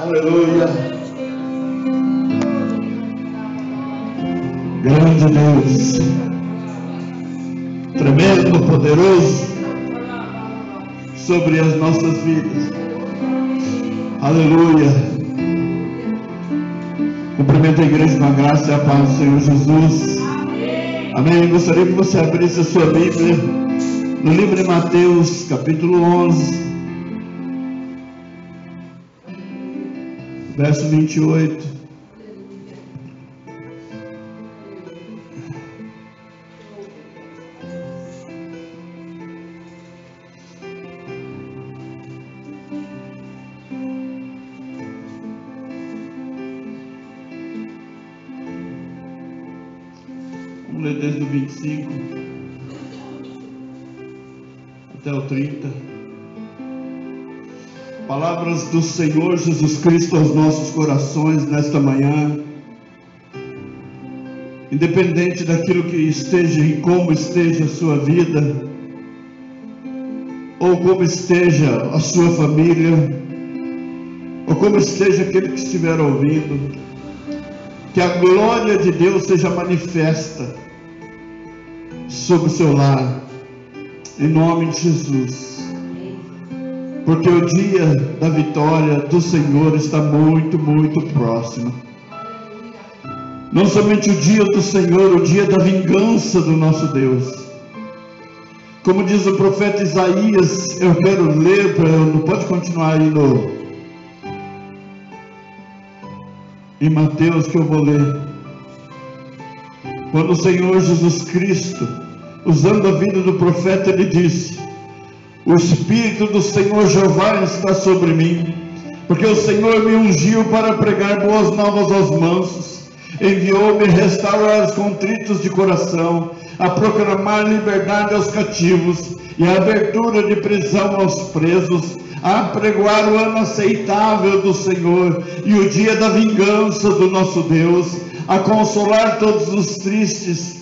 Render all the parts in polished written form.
Aleluia. Grande Deus, tremendo, poderoso sobre as nossas vidas. Aleluia. Cumprimento a igreja com a graça e a paz do Senhor Jesus. Amém. Gostaria que você abrisse a sua Bíblia no livro de Mateus, capítulo 11. Verso 28. Vamos ler desde o 25 até o 30. Palavras do Senhor Jesus Cristo aos nossos corações nesta manhã. Independente daquilo que esteja e como esteja a sua vida, ou como esteja a sua família, ou como esteja aquele que estiver ouvindo, que a glória de Deus seja manifesta sobre o seu lar, em nome de Jesus. Porque o dia da vitória do Senhor está muito, muito próximo. Não somente o dia do Senhor, o dia da vingança do nosso Deus. Como diz o profeta Isaías, eu quero ler, não pode continuar aí em Mateus que eu vou ler. Quando o Senhor Jesus Cristo, usando a vida do profeta, ele disse: o Espírito do Senhor Jeová está sobre mim, porque o Senhor me ungiu para pregar boas novas aos mansos, enviou-me a restaurar os contritos de coração, a proclamar liberdade aos cativos e a abertura de prisão aos presos, a apregoar o ano aceitável do Senhor e o dia da vingança do nosso Deus, a consolar todos os tristes,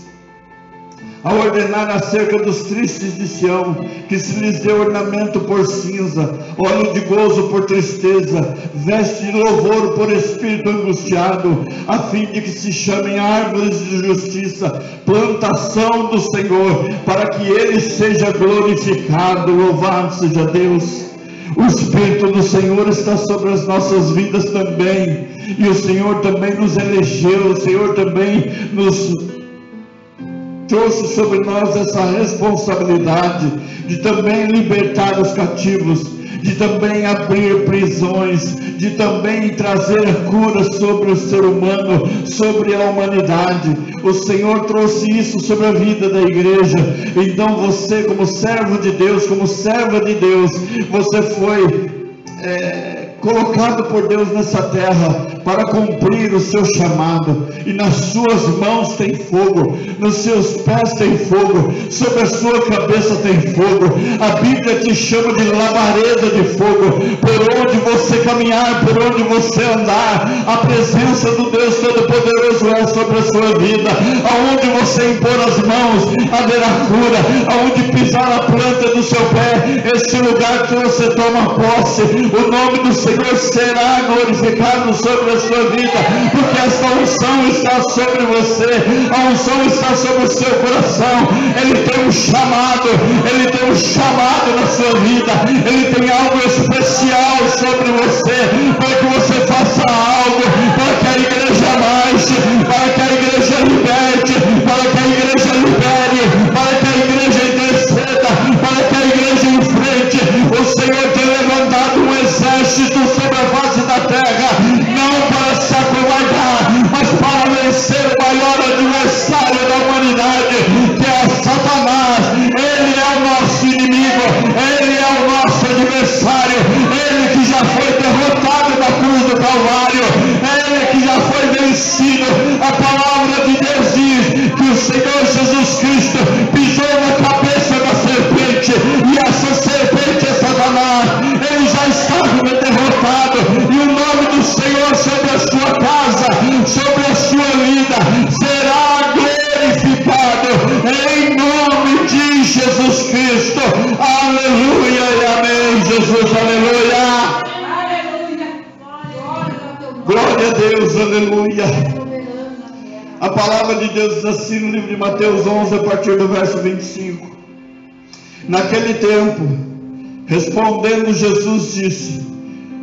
a ordenar acerca dos tristes de Sião, que se lhes dê ornamento por cinza, óleo de gozo por tristeza, veste de louvor por espírito angustiado, a fim de que se chamem árvores de justiça, plantação do Senhor, para que Ele seja glorificado. Louvado seja Deus. O Espírito do Senhor está sobre as nossas vidas também, e o Senhor também nos elegeu, o Senhor também nos trouxe sobre nós essa responsabilidade de também libertar os cativos, de também abrir prisões, de também trazer cura sobre o ser humano, sobre a humanidade. O Senhor trouxe isso sobre a vida da igreja. Então você, como servo de Deus, como serva de Deus, você foi colocado por Deus nessa terra para cumprir o seu chamado, e nas suas mãos tem fogo, nos seus pés tem fogo, sobre a sua cabeça tem fogo. A Bíblia te chama de labareda de fogo. Por onde você caminhar, por onde você andar, a presença do Deus Todo-Poderoso é sobre a sua vida. Aonde você impor as mãos, haverá cura. Aonde pisar a planta do seu pé, esse lugar que você toma posse, o nome do Senhor será glorificado sobre a sua vida, porque esta unção está sobre você, a unção está sobre o seu coração. Ele tem um chamado, Ele tem um chamado na sua vida, Ele tem algo especial sobre você, para que você faça algo, para que a igreja marche, para que a igreja liberte, para que a igreja libere, para que a igreja interceda, para que a igreja enfrente. O Senhor tem levantado um exército sobre a face da terra, não para se acovardar, mas para vencer o maior adversário da humanidade, que é Satanás. Ele é o nosso inimigo, ele é o nosso adversário, ele que já foi derrotado na Glória a Deus, aleluia. A palavra de Deus diz assim no livro de Mateus 11, a partir do verso 25. Naquele tempo, respondendo Jesus disse: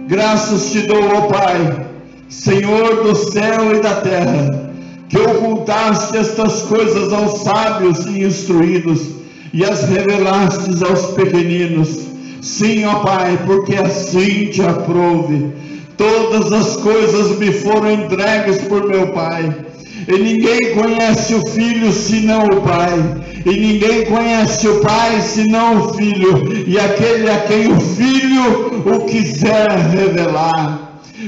graças te dou, ó Pai, Senhor do céu e da terra, que ocultaste estas coisas aos sábios e instruídos e as revelastes aos pequeninos. Sim, ó Pai, porque assim te aprouve. Todas as coisas me foram entregues por meu Pai, e ninguém conhece o Filho senão o Pai, e ninguém conhece o Pai senão o Filho, e aquele a quem o Filho o quiser revelar.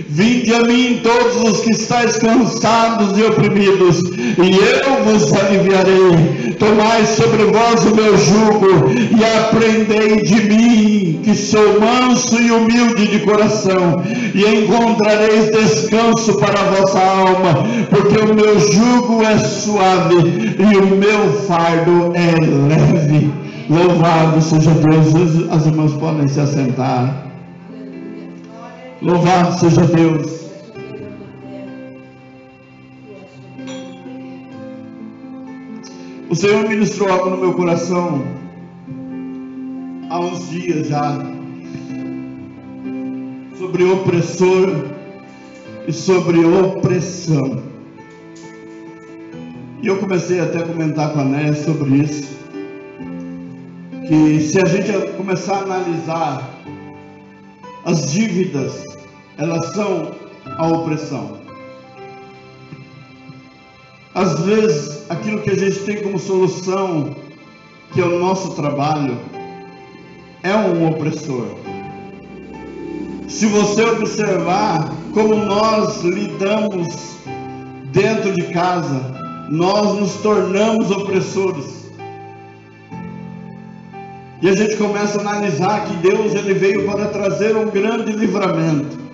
Vinde a mim todos os que estáis cansados e oprimidos, e eu vos aliviarei. Tomai sobre vós o meu jugo, e aprendei de mim, que sou manso e humilde de coração, e encontrareis descanso para a vossa alma, porque o meu jugo é suave, e o meu fardo é leve. Louvado seja Deus. As irmãs podem se assentar. Louvado seja Deus. O Senhor ministrou algo no meu coração há uns dias já, sobre opressor e sobre opressão. E eu comecei até a comentar com a Né sobre isso, que se a gente começar a analisar as dívidas, elas são a opressão. Às vezes, aquilo que a gente tem como solução, que é o nosso trabalho, é um opressor. Se você observar como nós lidamos dentro de casa, nós nos tornamos opressores. E a gente começa a analisar que Deus ele veio para trazer um grande livramento.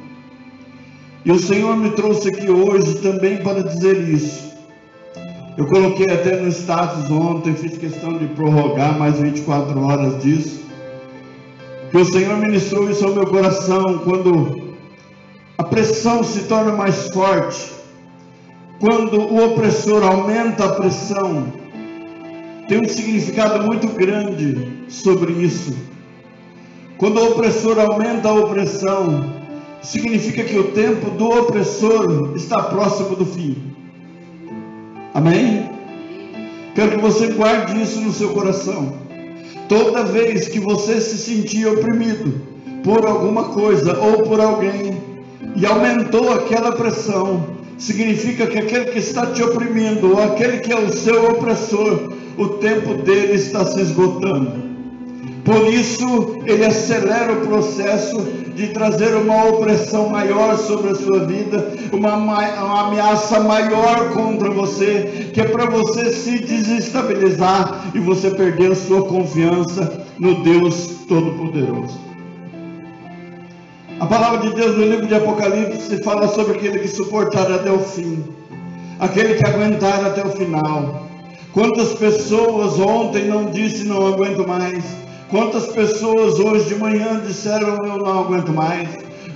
E o Senhor me trouxe aqui hoje também para dizer isso. Eu coloquei até no status ontem, fiz questão de prorrogar mais 24 horas disso. Que o Senhor ministrou isso ao meu coração, quando a pressão se torna mais forte, quando o opressor aumenta a pressão, tem um significado muito grande sobre isso. Quando o opressor aumenta a opressão, significa que o tempo do opressor está próximo do fim. Amém? Quero que você guarde isso no seu coração. Toda vez que você se sentir oprimido por alguma coisa ou por alguém, e aumentou aquela pressão, significa que aquele que está te oprimindo, ou aquele que é o seu opressor, o tempo dele está se esgotando. Por isso, ele acelera o processo de trazer uma opressão maior sobre a sua vida, uma ameaça maior contra você, que é para você se desestabilizar e você perder a sua confiança no Deus Todo-Poderoso. A palavra de Deus no livro de Apocalipse fala sobre aquele que suportar até o fim, aquele que aguentar até o final. Quantas pessoas ontem não disse não aguento mais? Quantas pessoas hoje de manhã disseram eu não aguento mais?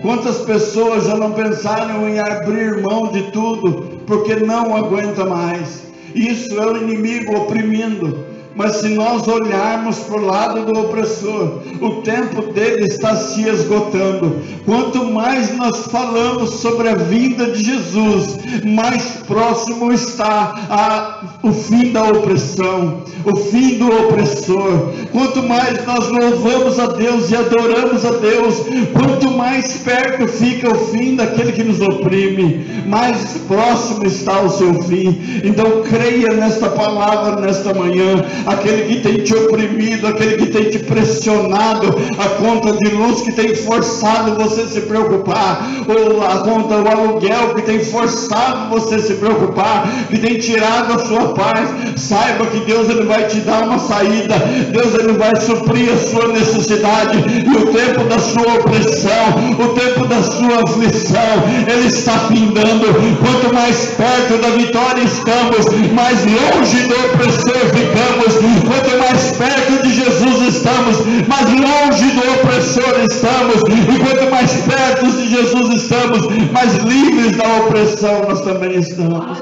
Quantas pessoas já não pensaram em abrir mão de tudo porque não aguenta mais? Isso é o inimigo oprimindo. Mas se nós olharmos para o lado do opressor, o tempo dele está se esgotando. Quanto mais nós falamos sobre a vinda de Jesus, mais próximo está o fim da opressão, o fim do opressor. Quanto mais nós louvamos a Deus e adoramos a Deus, quanto mais perto fica o fim daquele que nos oprime, mais próximo está o seu fim. Então creia nesta palavra nesta manhã. Aquele que tem te oprimido, aquele que tem te pressionado, a conta de luz que tem forçado você a se preocupar, ou a conta, o aluguel que tem forçado você a se preocupar, que tem tirado a sua paz, saiba que Deus ele vai te dar uma saída, Deus ele vai suprir a sua necessidade, e o tempo da sua opressão, o tempo da sua aflição, ele está findando. Quanto mais perto da vitória estamos, mais longe do opressor ficamos. Quanto mais perto de Jesus estamos, mais longe do opressor estamos. E quanto mais perto de Jesus estamos, mais livres da opressão nós também estamos.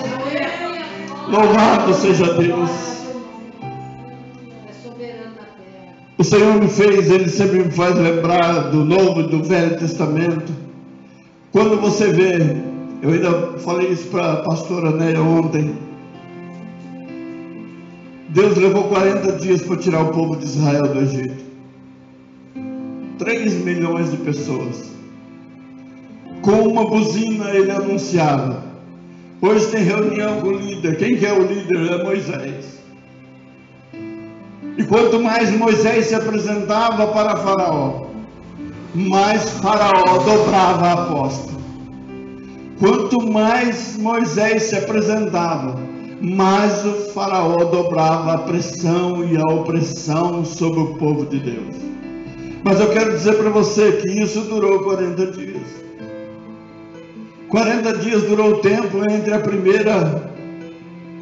Louvado seja Deus. O Senhor me fez, Ele sempre me faz lembrar do Novo e do Velho Testamento. Quando você vê, eu ainda falei isso para a pastora Néia ontem, Deus levou 40 dias para tirar o povo de Israel do Egito. 3 milhões de pessoas. Com uma buzina Ele anunciava. Hoje tem reunião com o líder. Quem que é o líder? É Moisés. E quanto mais Moisés se apresentava para Faraó, mais Faraó dobrava a aposta. Quanto mais Moisés se apresentava, mais o Faraó dobrava a pressão e a opressão sobre o povo de Deus. Mas eu quero dizer para você que isso durou 40 dias. 40 dias durou o tempo entre a primeira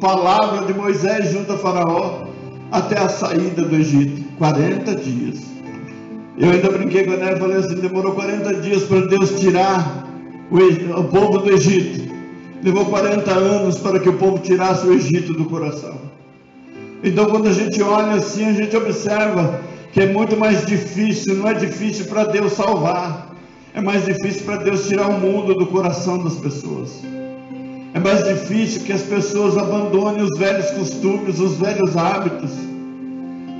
palavra de Moisés junto a Faraó até a saída do Egito. 40 dias. Eu ainda brinquei com a Néia e falei assim, demorou 40 dias para Deus tirar o povo do Egito. Levou 40 anos para que o povo tirasse o Egito do coração. Então quando a gente olha assim, a gente observa que é muito mais difícil. Não é difícil para Deus salvar, é mais difícil para Deus tirar o mundo do coração das pessoas. É mais difícil que as pessoas abandonem os velhos costumes, os velhos hábitos.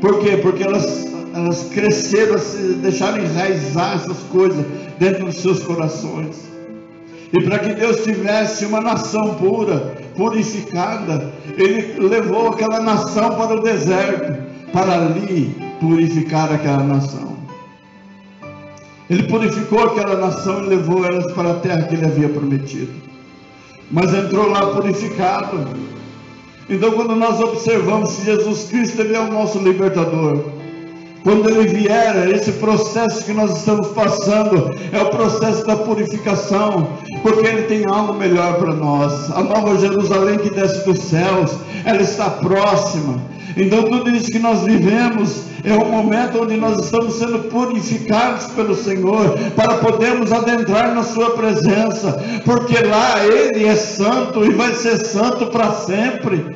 Por quê? Porque elas cresceram, deixaram enraizar essas coisas dentro dos seus corações. E para que Deus tivesse uma nação pura, purificada, Ele levou aquela nação para o deserto, para ali purificar aquela nação. Ele purificou aquela nação e levou elas para a terra que Ele havia prometido. Mas entrou lá purificado. Então quando nós observamos que Jesus Cristo, Ele é o nosso libertador, quando Ele vier, esse processo que nós estamos passando é o processo da purificação, porque Ele tem algo melhor para nós. A nova Jerusalém que desce dos céus, ela está próxima. Então tudo isso que nós vivemos é um momento onde nós estamos sendo purificados pelo Senhor, para podermos adentrar na sua presença, porque lá Ele é santo e vai ser santo para sempre.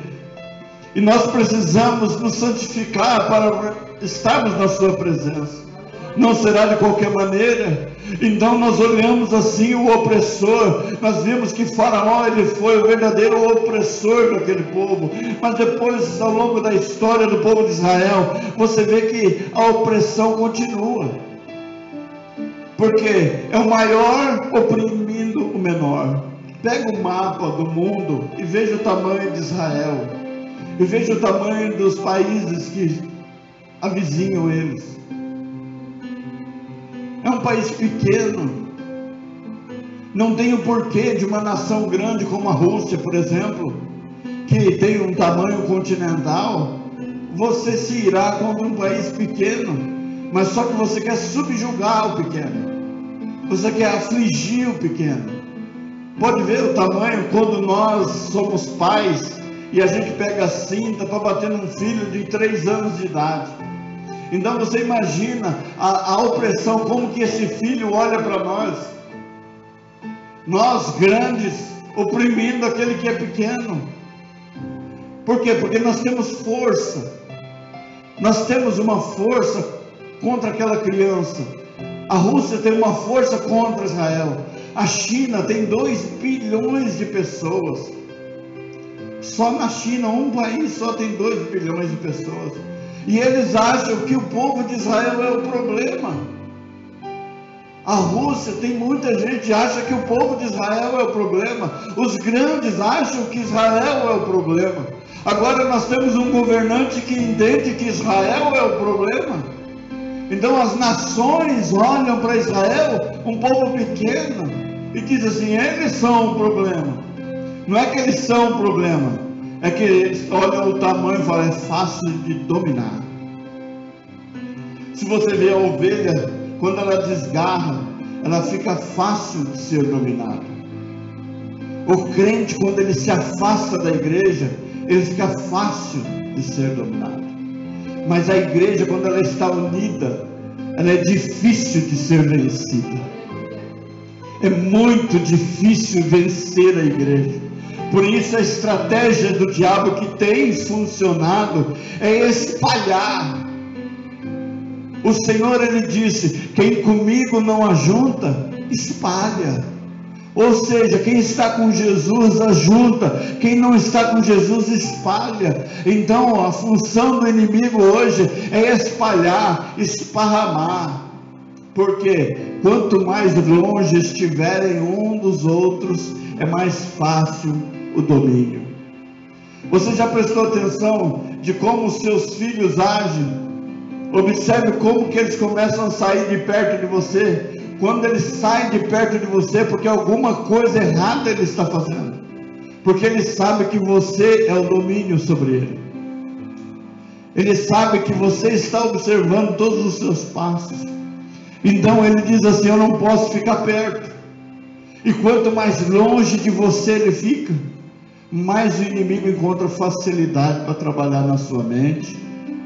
E nós precisamos nos santificar para estarmos na sua presença. Não será de qualquer maneira. Então nós olhamos assim o opressor. Nós vimos que Faraó, ele foi o verdadeiro opressor daquele povo. Mas depois, ao longo da história do povo de Israel, você vê que a opressão continua. Porque é o maior oprimindo o menor. Pega o mapa do mundo e veja o tamanho de Israel. E veja o tamanho dos países que avizinham eles. É um país pequeno. Não tem o porquê de uma nação grande como a Rússia, por exemplo, que tem um tamanho continental, você se irá contra um país pequeno. Mas só que você quer subjugar o pequeno, você quer afligir o pequeno. Pode ver o tamanho quando nós somos pais e a gente pega a cinta para bater num filho de 3 anos de idade. Então você imagina a opressão, como que esse filho olha para nós. Nós grandes oprimindo aquele que é pequeno. Por quê? Porque nós temos força. Nós temos uma força contra aquela criança. A Rússia tem uma força contra Israel. A China tem 2 bilhões de pessoas. Só na China, um país só tem 2 bilhões de pessoas. E eles acham que o povo de Israel é o problema. A Rússia tem muita gente que acha que o povo de Israel é o problema. Os grandes acham que Israel é o problema. Agora nós temos um governante que entende que Israel é o problema. Então as nações olham para Israel, um povo pequeno, e dizem assim, eles são o problema. Não é que eles são o problema, é que eles olham o tamanho e falam, é fácil de dominar. Se você vê a ovelha, quando ela desgarra, ela fica fácil de ser dominada. O crente, quando ele se afasta da igreja, ele fica fácil de ser dominado. Mas a igreja, quando ela está unida, ela é difícil de ser vencida. É muito difícil vencer a igreja. Por isso a estratégia do diabo que tem funcionado é espalhar. O Senhor, Ele disse: quem comigo não ajunta, espalha. Ou seja, quem está com Jesus ajunta, quem não está com Jesus espalha. Então a função do inimigo hoje é espalhar, esparramar. Porque quanto mais longe estiverem um dos outros, é mais fácil o domínio. Você já prestou atenção de como os seus filhos agem? Observe como que eles começam a sair de perto de você. Quando eles saem de perto de você, porque alguma coisa errada ele está fazendo, porque ele sabe que você é o domínio sobre ele. Ele sabe que você está observando todos os seus passos. Então ele diz assim: eu não posso ficar perto. E quanto mais longe de você ele fica, mais o inimigo encontra facilidade para trabalhar na sua mente,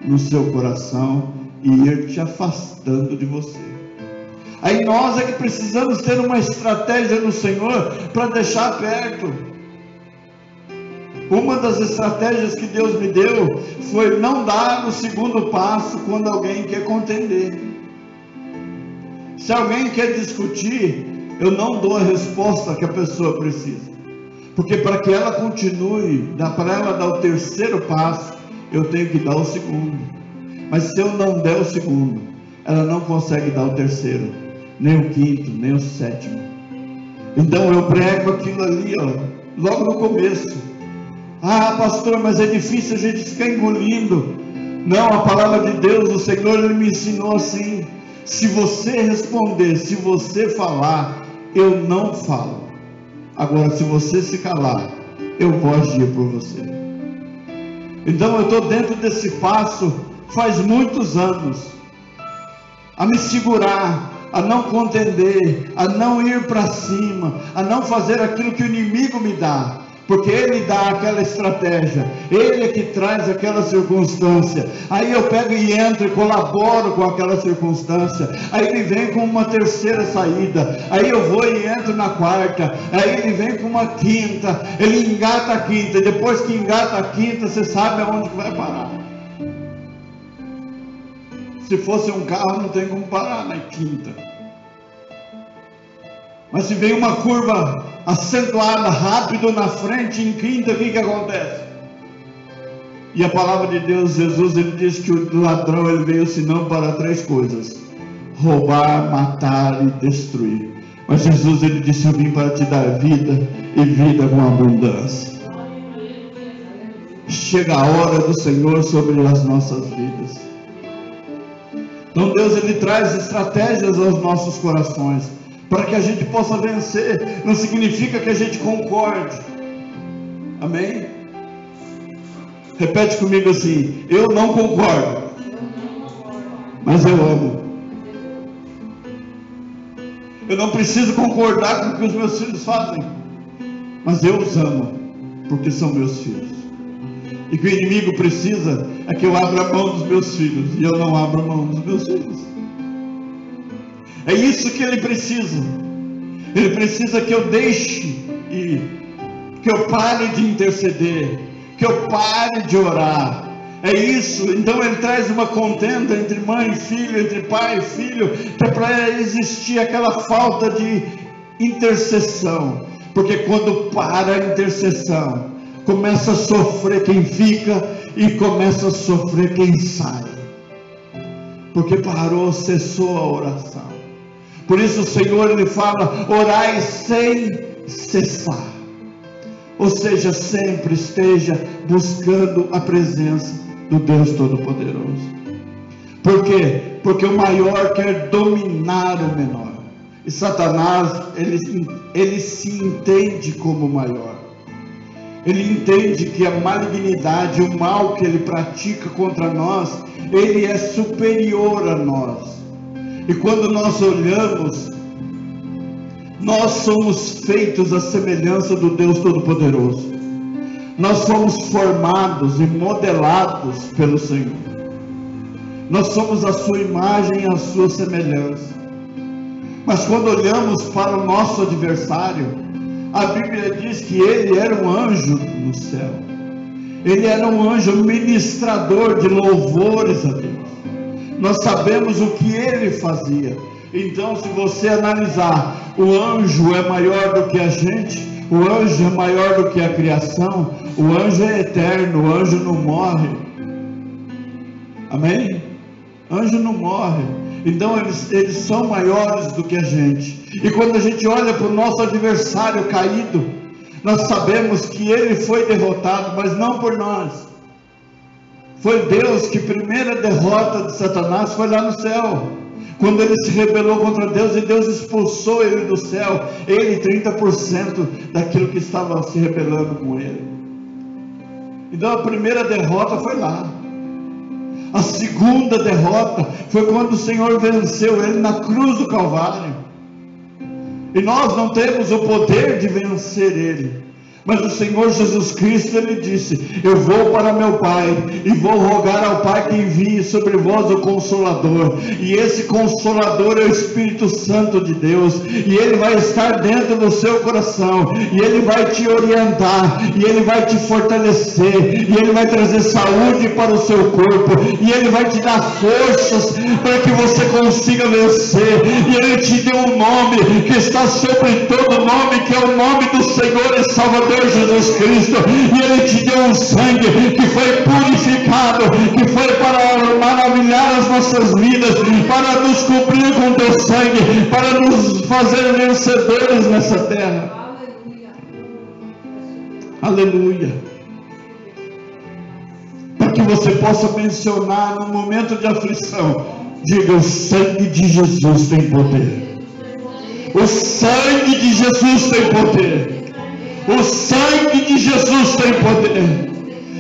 no seu coração, e ir te afastando de você. Aí nós é que precisamos ter uma estratégia no Senhor para deixar perto. Uma das estratégias que Deus me deu foi não dar o segundo passo quando alguém quer contender. Se alguém quer discutir, eu não dou a resposta que a pessoa precisa, porque para que ela continue, para ela dar o terceiro passo, eu tenho que dar o segundo. Mas se eu não der o segundo, ela não consegue dar o terceiro, nem o quinto, nem o sétimo. Então eu prego aquilo ali, logo no começo. Ah, pastor, mas é difícil a gente ficar engolindo. Não, a palavra de Deus, o Senhor, Ele me ensinou assim: se você responder, se você falar, eu não falo. Agora, se você se calar, eu vou agir por você. Então eu estou dentro desse passo faz muitos anos, a me segurar, a não contender, a não ir para cima, a não fazer aquilo que o inimigo me dá, porque ele dá aquela estratégia, ele é que traz aquela circunstância. Aí eu pego e entro e colaboro com aquela circunstância. Aí ele vem com uma terceira saída, aí eu vou e entro na quarta, aí ele vem com uma quinta, ele engata a quinta, e depois que engata a quinta, você sabe aonde que vai parar. Se fosse um carro, não tem como parar na quinta. Mas se vem uma curva acentuada, rápido na frente, em quinta, o que acontece? E a palavra de Deus, Jesus, ele diz que o ladrão, ele veio senão para três coisas: roubar, matar e destruir. Mas Jesus, ele disse: eu vim para te dar vida, e vida com abundância. Chega a hora do Senhor sobre as nossas vidas. Então Deus, ele traz estratégias aos nossos corações, para que a gente possa vencer. Não significa que a gente concorde. Amém? Repete comigo assim: eu não concordo, mas eu amo. Eu não preciso concordar com o que os meus filhos fazem, mas eu os amo, porque são meus filhos. E que o inimigo precisa é que eu abra a mão dos meus filhos, e eu não abro a mão dos meus filhos. É isso que ele precisa. Ele precisa que eu deixe ir, que eu pare de interceder, que eu pare de orar. É isso. Então ele traz uma contenda entre mãe e filho, entre pai e filho, que é para existir aquela falta de intercessão. Porque quando para a intercessão, começa a sofrer quem fica e começa a sofrer quem sai, porque parou, cessou a oração. Por isso o Senhor, ele fala: orai sem cessar. Ou seja, sempre esteja buscando a presença do Deus Todo-Poderoso. Por quê? Porque o maior quer dominar o menor, e Satanás, ele se entende como maior. Ele entende que a malignidade, o mal que ele pratica contra nós, ele é superior a nós. E quando nós olhamos, nós somos feitos à semelhança do Deus Todo-Poderoso. Nós somos formados e modelados pelo Senhor. nós somos a sua imagem e a sua semelhança. Mas quando olhamos para o nosso adversário, a Bíblia diz que ele era um anjo no céu. Ele era um anjo ministrador de louvores a Deus. Nós sabemos o que ele fazia. Então, se você analisar, o anjo é maior do que a gente, o anjo é maior do que a criação, o anjo é eterno, o anjo não morre. Amém? Anjo não morre. Então eles são maiores do que a gente. E quando a gente olha para o nosso adversário caído, nós sabemos que ele foi derrotado, mas não por nós. Foi Deus que a primeira derrota de Satanás foi lá no céu, quando ele se rebelou contra Deus e Deus expulsou ele do céu, ele 30% daquilo que estava se rebelando com ele. Então a primeira derrota foi lá. A segunda derrota foi quando o Senhor venceu ele na cruz do Calvário. E nós não temos o poder de vencer ele, mas o Senhor Jesus Cristo, ele disse: eu vou para meu Pai e vou rogar ao Pai que envie sobre vós o Consolador. E esse Consolador é o Espírito Santo de Deus, e ele vai estar dentro do seu coração, e ele vai te orientar, e ele vai te fortalecer, e ele vai trazer saúde para o seu corpo, e ele vai te dar forças para que você consiga vencer. E ele te deu um nome que está sobre todo nome, que é o nome do Senhor e Salvador Jesus Cristo. E ele te deu um sangue que foi purificado, que foi para maravilhar as nossas vidas, para nos cobrir com teu sangue, para nos fazer vencedores nessa terra. Aleluia. Para que você possa mencionar no momento de aflição, diga: o sangue de Jesus tem poder. O sangue de Jesus tem poder. O sangue de Jesus tem poder.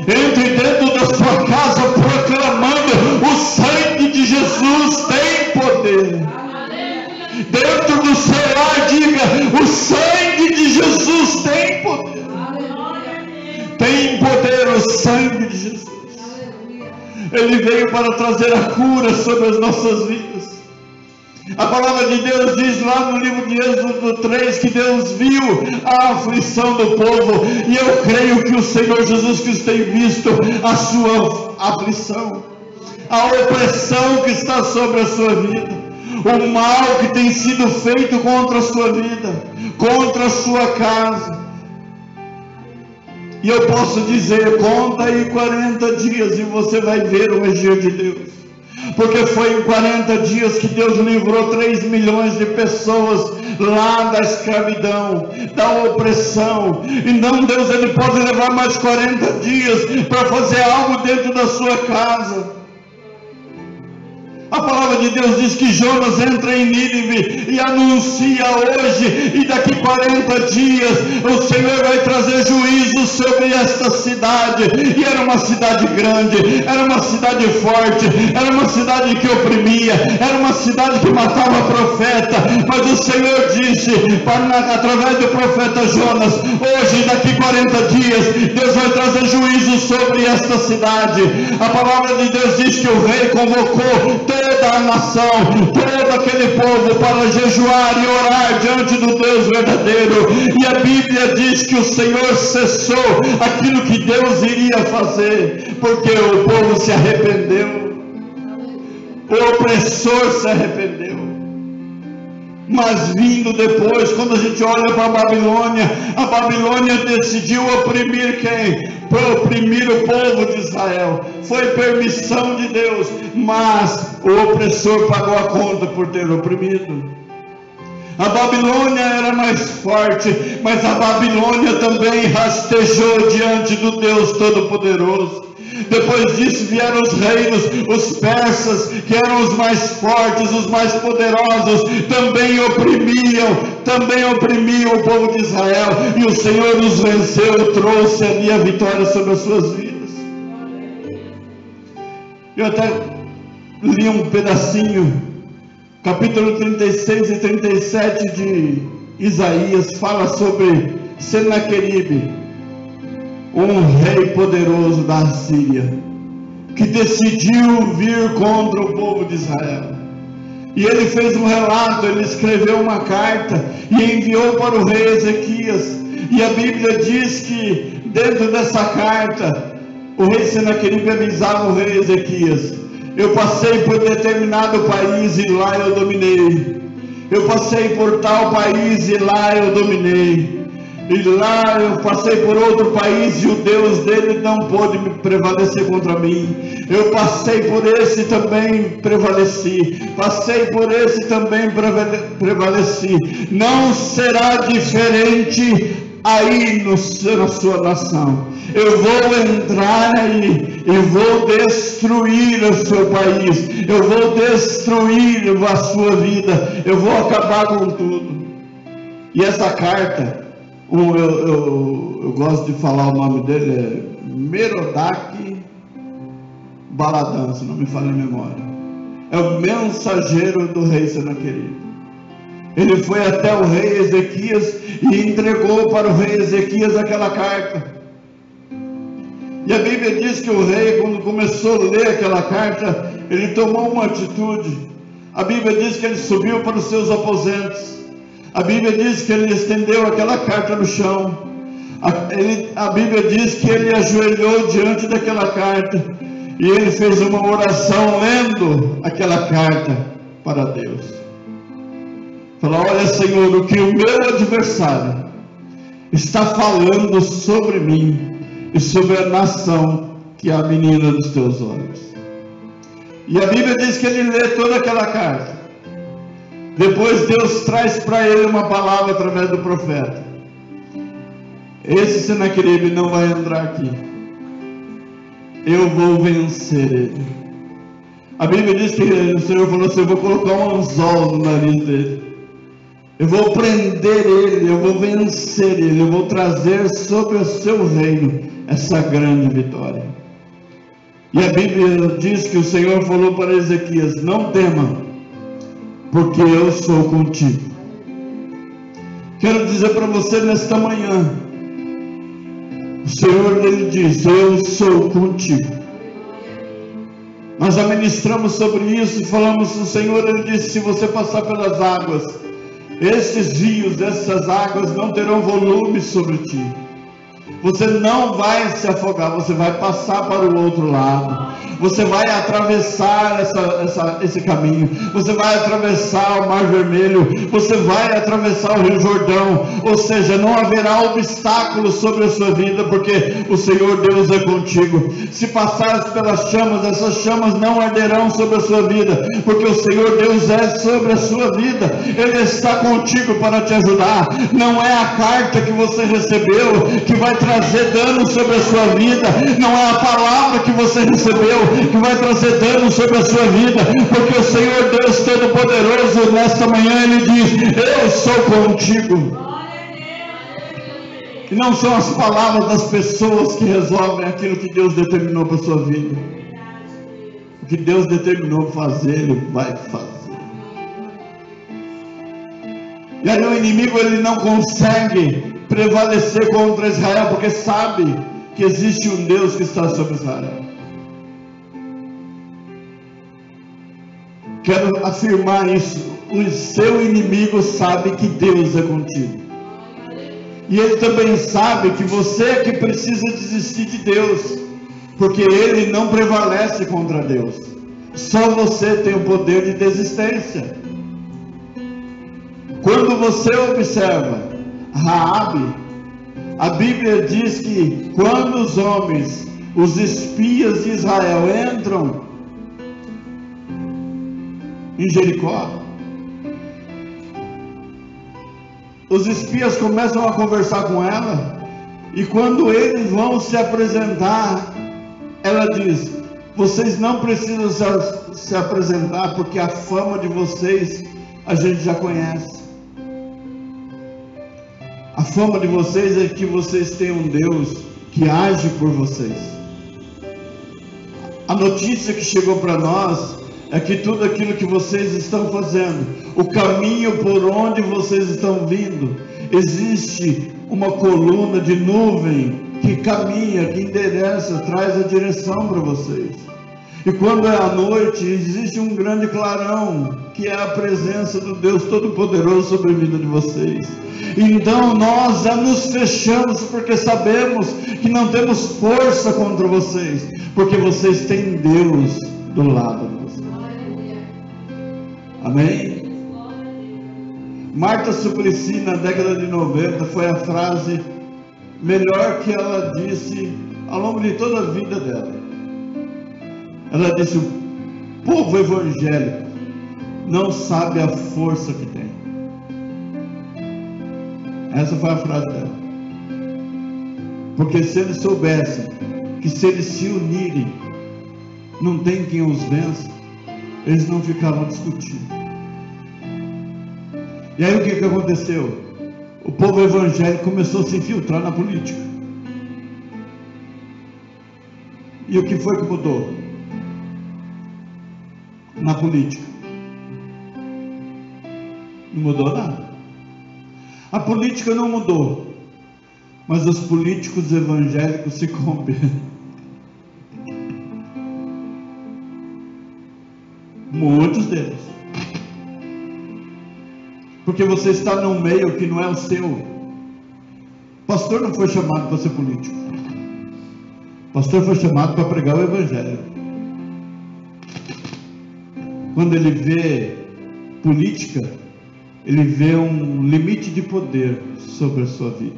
Entre dentro da sua casa proclamando: o sangue de Jesus tem poder. Dentro do seu lar, diga: o sangue de Jesus tem poder. Tem poder o sangue de Jesus. Ele veio para trazer a cura sobre as nossas vidas. A palavra de Deus diz lá no livro de Êxodo 3 que Deus viu a aflição do povo, e eu creio que o Senhor Jesus Cristo tem visto a sua aflição, a opressão que está sobre a sua vida, o mal que tem sido feito contra a sua vida, contra a sua casa. E eu posso dizer: conta aí 40 dias e você vai ver o agir de Deus. Porque foi em 40 dias que Deus livrou 3 milhões de pessoas lá da escravidão, da opressão. Então Deus, ele pode levar mais 40 dias para fazer algo dentro da sua casa. A palavra de Deus diz que Jonas entra em Nínive e anuncia hoje, e daqui 40 dias o Senhor vai trazer juízo sobre esta cidade. E era uma cidade grande, era uma cidade forte, era uma cidade que oprimia, era uma cidade que matava profeta. Mas o Senhor disse, através do profeta Jonas: hoje, daqui 40 dias, Deus vai trazer juízo sobre esta cidade. A palavra de Deus diz que o rei convocou toda a nação, todo aquele povo para jejuar e orar diante do Deus verdadeiro. E a Bíblia diz que o Senhor cessou aquilo que Deus iria fazer, porque o povo se arrependeu, o opressor se arrependeu. Mas vindo depois, quando a gente olha para a Babilônia decidiu oprimir quem? Para oprimir o povo de Israel. Foi permissão de Deus, mas o opressor pagou a conta por ter oprimido. A Babilônia era mais forte, mas a Babilônia também rastejou diante do Deus Todo-Poderoso. Depois disso vieram os reinos, os persas, que eram os mais fortes, os mais poderosos, também oprimiam o povo de Israel, e o Senhor os venceu, trouxe ali a vitória sobre as suas vidas. Eu até li um pedacinho, capítulo 36 e 37 de Isaías, fala sobre Senaqueribe, um rei poderoso da Assíria. que decidiu vir contra o povo de Israel. E ele fez um relato, ele escreveu uma carta e enviou para o rei Ezequias. E a Bíblia diz que dentro dessa carta, o rei Senaqueribe avisava o rei Ezequias: eu passei por determinado país e lá eu dominei. Eu passei por tal país e lá eu dominei. E lá eu passei por outro país e o Deus dele não pôde prevalecer contra mim. Eu passei por esse também, prevaleci. Passei por esse também, prevaleci. Não será diferente aí na sua nação. Eu vou entrar aí e vou destruir o seu país. Eu vou destruir a sua vida. Eu vou acabar com tudo. E essa carta, eu gosto de falar o nome dele, é Merodach Baladan, se não me falha a memória. É o mensageiro do rei Senaqueribe. Ele foi até o rei Ezequias e entregou para o rei Ezequias aquela carta. E a Bíblia diz que o rei, quando começou a ler aquela carta, ele tomou uma atitude. A Bíblia diz que ele subiu para os seus aposentos. A Bíblia diz que ele estendeu aquela carta no chão. A Bíblia diz que ele ajoelhou diante daquela carta e ele fez uma oração lendo aquela carta para Deus. Falou: olha, Senhor, o que o meu adversário está falando sobre mim e sobre a nação que é a menina dos teus olhos. E a Bíblia diz que ele lê toda aquela carta. Depois Deus traz para ele uma palavra através do profeta: esse Senaqueribe não vai entrar aqui, eu vou vencer ele. A Bíblia diz que o Senhor falou assim: eu vou colocar um anzol no nariz dele, eu vou prender ele, eu vou vencer ele, eu vou trazer sobre o seu reino essa grande vitória. E a Bíblia diz que o Senhor falou para Ezequias: não tema, porque eu sou contigo. Quero dizer para você nesta manhã, o Senhor, ele diz: eu sou contigo. Nós já ministramos sobre isso e falamos: o Senhor, ele disse: se você passar pelas águas, esses rios, essas águas não terão volume sobre ti. Você não vai se afogar, você vai passar para o outro lado. Você vai atravessar esse caminho. Você vai atravessar o Mar Vermelho. Você vai atravessar o Rio Jordão. Ou seja, não haverá obstáculos sobre a sua vida, porque o Senhor Deus é contigo. Se passares pelas chamas, essas chamas não arderão sobre a sua vida, porque o Senhor Deus é sobre a sua vida. Ele está contigo para te ajudar. Não é a carta que você recebeu que vai trazer dano sobre a sua vida. Não é a palavra que você recebeu que vai trazer dano sobre a sua vida, porque o Senhor Deus Todo-Poderoso nesta manhã ele diz: eu sou contigo. E não são as palavras das pessoas que resolvem aquilo que Deus determinou para a sua vida. O que Deus determinou fazer, Ele vai fazer. E aí o inimigo, ele não consegue prevalecer contra Israel, porque sabe que existe um Deus que está sobre Israel. Quero afirmar isso: o seu inimigo sabe que Deus é contigo, e ele também sabe que você é que precisa desistir de Deus, porque ele não prevalece contra Deus. Só você tem o poder de desistência. Quando você observa Raabe, a Bíblia diz que quando os homens, os espias de Israel entram em Jericó, os espias começam a conversar com ela, e quando eles vão se apresentar, ela diz: vocês não precisam se apresentar, porque a fama de vocês a gente já conhece. A fama de vocês é que vocês têm um Deus que age por vocês. A notícia que chegou para nós é que tudo aquilo que vocês estão fazendo, o caminho por onde vocês estão vindo, existe uma coluna de nuvem que caminha, que endereça, traz a direção para vocês. E quando é à noite, existe um grande clarão, que é a presença do Deus Todo-Poderoso sobre a vida de vocês. Então nós já nos fechamos, porque sabemos que não temos força contra vocês, porque vocês têm Deus do lado de vocês. Amém? Marta Suplicy, na década de 90, foi a frase melhor que ela disse ao longo de toda a vida dela. Ela disse: o povo evangélico não sabe a força que tem. Essa foi a frase dela. Porque se eles soubessem que se eles se unirem, não tem quem os vença, eles não ficavam discutindo. E aí o que aconteceu? O povo evangélico começou a se infiltrar na política. E o que foi que mudou na política? Não mudou nada. A política não mudou, mas os políticos evangélicos se corromperam. Muitos deles. Porque você está num meio que não é o seu. O pastor não foi chamado para ser político. O pastor foi chamado para pregar o evangelho. Quando ele vê política, ele vê um limite de poder sobre a sua vida.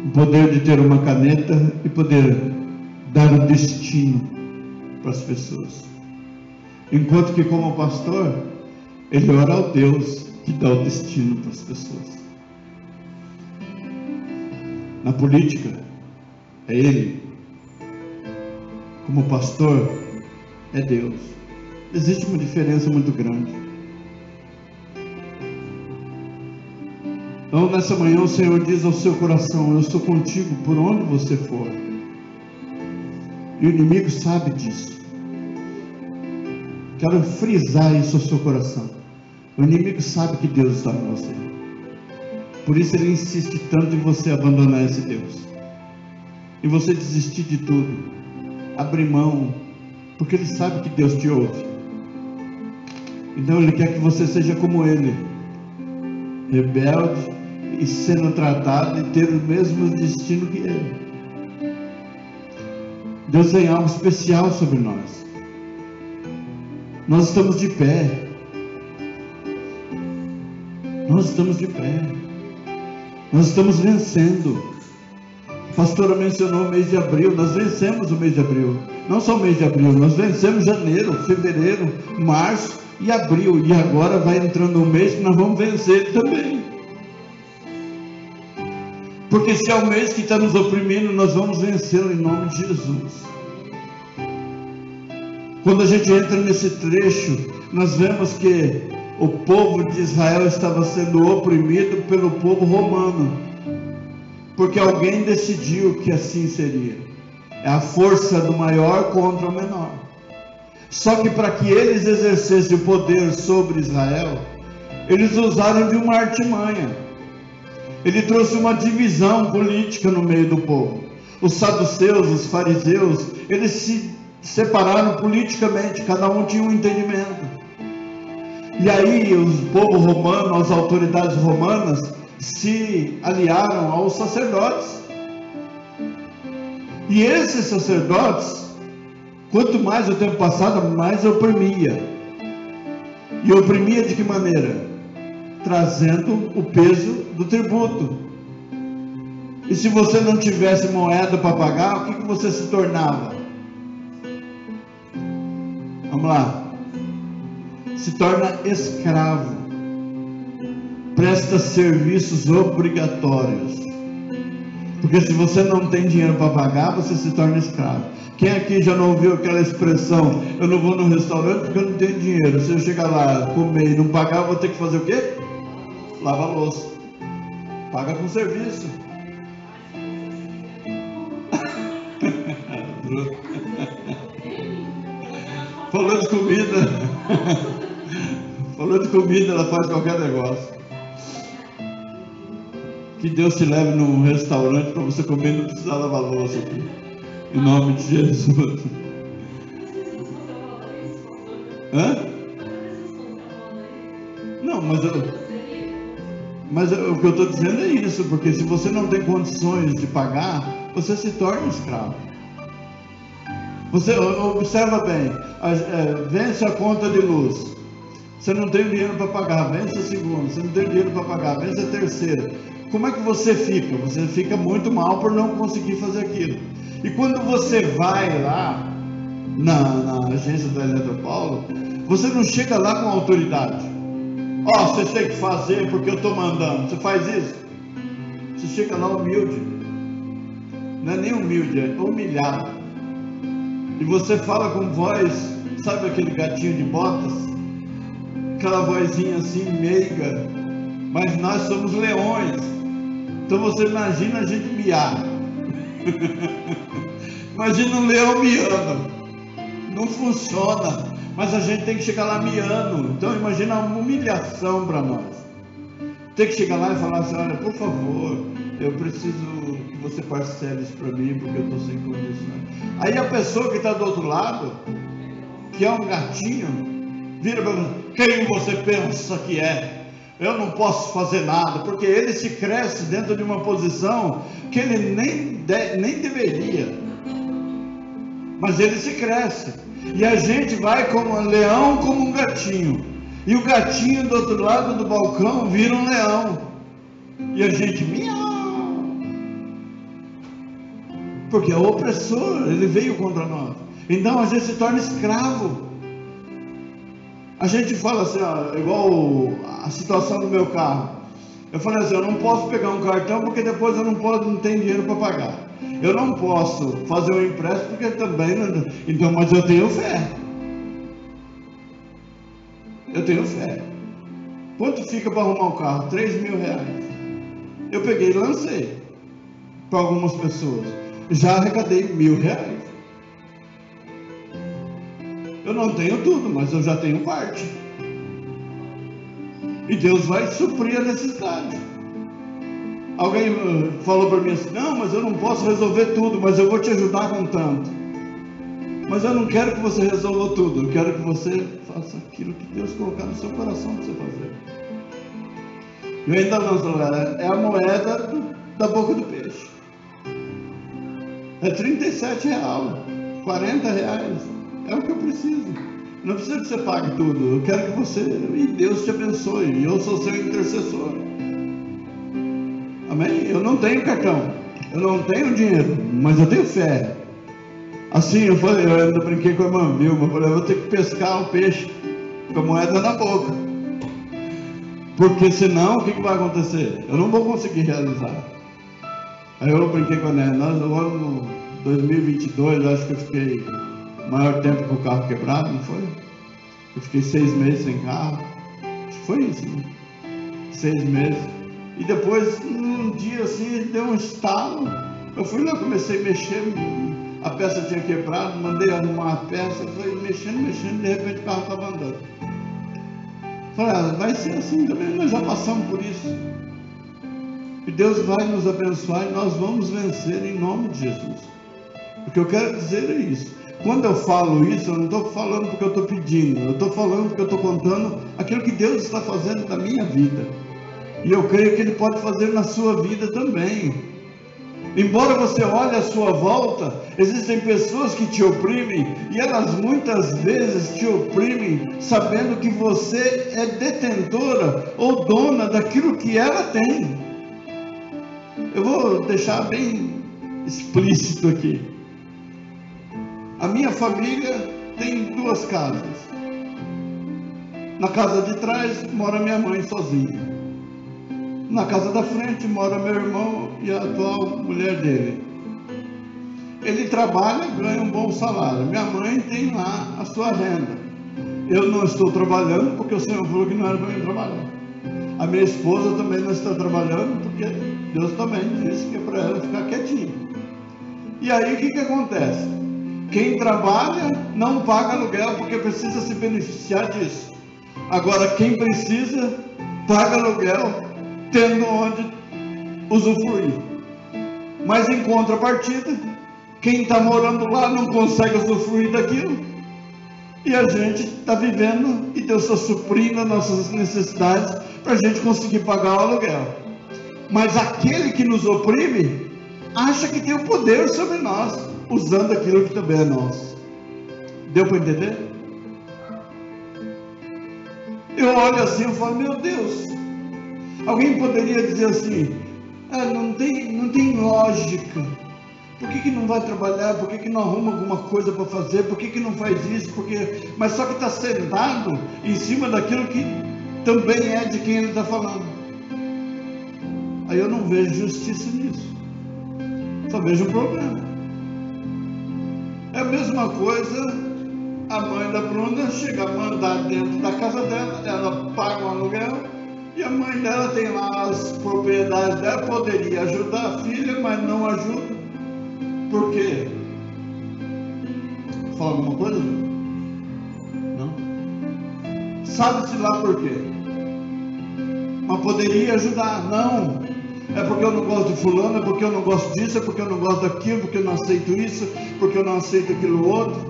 O poder de ter uma caneta e poder dar o destino para as pessoas. Enquanto que como pastor, ele ora ao Deus que dá o destino para as pessoas. Na política, é ele. Como pastor, é Deus. Existe uma diferença muito grande. Então nessa manhã o Senhor diz ao seu coração: eu sou contigo por onde você for. E o inimigo sabe disso. Quero frisar isso ao seu coração. O inimigo sabe que Deus está em você. Por isso ele insiste tanto em você abandonar esse Deus. E você desistir de tudo. Abrir mão. Porque ele sabe que Deus te ouve. Então ele quer que você seja como ele. Rebelde e sendo tratado e ter o mesmo destino que ele. Deus tem algo especial sobre nós. Nós estamos de pé. Nós estamos de pé. Nós estamos vencendo. A pastora mencionou o mês de abril. Nós vencemos o mês de abril. Não só o mês de abril, nós vencemos janeiro, fevereiro, março e abril. E agora vai entrando um mês que nós vamos vencer também. Porque se é o mês que está nos oprimindo, nós vamos vencê-lo em nome de Jesus. Quando a gente entra nesse trecho, nós vemos que o povo de Israel estava sendo oprimido pelo povo romano, porque alguém decidiu que assim seria. É a força do maior contra o menor. Só que para que eles exercessem o poder sobre Israel, eles usaram de uma artimanha. Ele trouxe uma divisão política no meio do povo. Os saduceus, os fariseus, eles se separaram politicamente, cada um tinha um entendimento. E aí o povo romano, as autoridades romanas, se aliaram aos sacerdotes. E esses sacerdotes, quanto mais o tempo passava, mais oprimia. E oprimia de que maneira? Trazendo o peso do tributo. E se você não tivesse moeda para pagar, o que você se tornava? Vamos lá. Se torna escravo, presta serviços obrigatórios, porque se você não tem dinheiro para pagar, você se torna escravo. Quem aqui já não ouviu aquela expressão: eu não vou no restaurante porque eu não tenho dinheiro, se eu chegar lá, comer e não pagar, eu vou ter que fazer o quê? Lavar a louça. Paga com serviço. Falou de comida. Falou de comida, ela faz qualquer negócio. Que Deus te leve num restaurante para você comer e não precisar lavar louça aqui. Em nome de Jesus. Hã? Não, mas o que eu estou dizendo é isso, porque se você não tem condições de pagar, você se torna escravo. Você observa bem, vence a conta de luz, você não tem dinheiro para pagar, vence a segunda, você não tem dinheiro para pagar, vence a terceira. Como é que você fica? Você fica muito mal por não conseguir fazer aquilo. E quando você vai lá na agência da Eletropaulo, você não chega lá com autoridade. Você tem que fazer porque eu estou mandando. Você faz isso? Você chega lá humilde. Não é nem humilde, é humilhado. E você fala com voz, sabe aquele gatinho de botas? Aquela vozinha assim, meiga. Mas nós somos leões. Então você imagina a gente miar. Imagina um leão miando. Não funciona. Mas a gente tem que chegar lá miando. Então imagina uma humilhação para nós. Tem que chegar lá e falar assim: olha, por favor, eu preciso que você parcele isso para mim, porque eu estou sem condições. Aí a pessoa que está do outro lado, que é um gatinho, vira para mim: quem você pensa que é? Eu não posso fazer nada. Porque ele se cresce dentro de uma posição que ele nem deveria. Mas ele se cresce. E a gente vai como um leão, como um gatinho. E o gatinho do outro lado do balcão vira um leão. E a gente miau. Porque é o opressor, ele veio contra nós. Então a gente se torna escravo. A gente fala assim, igual a situação do meu carro. Eu falei assim: eu não posso pegar um cartão porque depois eu não tenho dinheiro para pagar. Eu não posso fazer um empréstimo porque também não. Então, mas eu tenho fé. Eu tenho fé. Quanto fica para arrumar um carro? 3 mil reais. Eu peguei e lancei para algumas pessoas. Já arrecadei 1.000 reais. Eu não tenho tudo, mas eu já tenho parte. E Deus vai suprir a necessidade. Alguém falou para mim assim: não, mas eu não posso resolver tudo, mas eu vou te ajudar com tanto. Mas eu não quero que você resolva tudo, eu quero que você faça aquilo que Deus colocar no seu coração para você fazer. E ainda não, é a moeda da boca do peixe. É R$37, R$40, é o que eu preciso. Não precisa que você pague tudo, eu quero que você, e Deus te abençoe, e eu sou seu intercessor. Amém? Eu não tenho cartão, eu não tenho dinheiro, mas eu tenho fé. Assim, eu ainda brinquei com a irmã Vilma, eu falei: eu vou ter que pescar o peixe com a moeda na boca, porque senão o que vai acontecer? Eu não vou conseguir realizar. Aí eu brinquei com a Né, nós agora no 2022, acho que eu fiquei maior tempo com o carro quebrado, não foi? Eu fiquei 6 meses sem carro, acho que foi isso, né? 6 meses. E depois, um dia assim, deu um estalo. Eu fui lá, comecei a mexer, a peça tinha quebrado, mandei arrumar a peça, fui mexendo, de repente o carro estava andando. Falei: vai ser assim também, nós já passamos por isso. E Deus vai nos abençoar e nós vamos vencer em nome de Jesus. O que eu quero dizer é isso. Quando eu falo isso, eu não estou falando porque eu estou pedindo, eu estou falando porque eu estou contando aquilo que Deus está fazendo na minha vida. E eu creio que Ele pode fazer na sua vida também. Embora você olhe à sua volta, existem pessoas que te oprimem, e elas muitas vezes te oprimem sabendo que você é detentora ou dona daquilo que ela tem. Eu vou deixar bem explícito aqui. A minha família tem 2 casas. Na casa de trás mora minha mãe sozinha. Na casa da frente mora meu irmão e a atual mulher dele. Ele trabalha, ganha um bom salário. Minha mãe tem lá a sua renda. Eu não estou trabalhando porque o Senhor falou que não era para mim trabalhar. A minha esposa também não está trabalhando porque Deus também disse que é para ela ficar quietinha. E aí o que acontece? Quem trabalha não paga aluguel porque precisa se beneficiar disso. Agora quem precisa paga aluguel tendo onde usufruir. Mas em contrapartida, quem está morando lá não consegue usufruir daquilo. E a gente está vivendo e Deus está suprindo as nossas necessidades para a gente conseguir pagar o aluguel. Mas aquele que nos oprime acha que tem o poder sobre nós, usando aquilo que também é nosso. Deu para entender? Eu olho assim e falo, meu Deus, alguém poderia dizer assim, não tem lógica, por que não vai trabalhar, por que não arruma alguma coisa para fazer, por que não faz isso, mas só que está sentado em cima daquilo que também é de quem ele está falando. Aí eu não vejo justiça nisso, só vejo um problema. É a mesma coisa, a mãe da Bruna chega a mandar dentro da casa dela, ela paga um aluguel, e a mãe dela tem lá as propriedades dela, poderia ajudar a filha, mas não ajuda. Por quê? Fala alguma coisa? Não? Sabe-se lá por quê? Mas poderia ajudar. Não. É porque eu não gosto de fulano, é porque eu não gosto disso, é porque eu não gosto daquilo, porque eu não aceito isso, porque eu não aceito aquilo outro.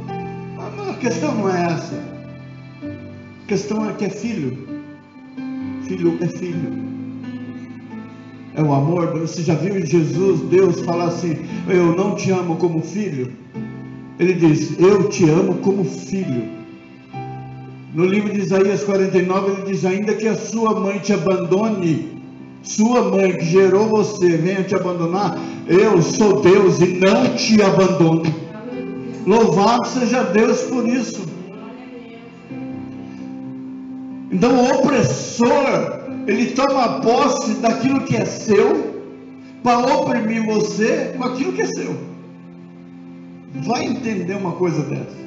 A questão não é essa. A questão é que é filho. Filho é filho. É o amor. Você já viu Jesus, Deus falar assim, eu não te amo como filho? Ele diz, eu te amo como filho. No livro de Isaías 49, ele diz, ainda que a sua mãe te abandone, sua mãe que gerou você venha te abandonar, eu sou Deus e não te abandono. Louvado seja Deus por isso. Então o opressor, ele toma posse daquilo que é seu, para oprimir você com aquilo que é seu. Vai entender uma coisa dessa?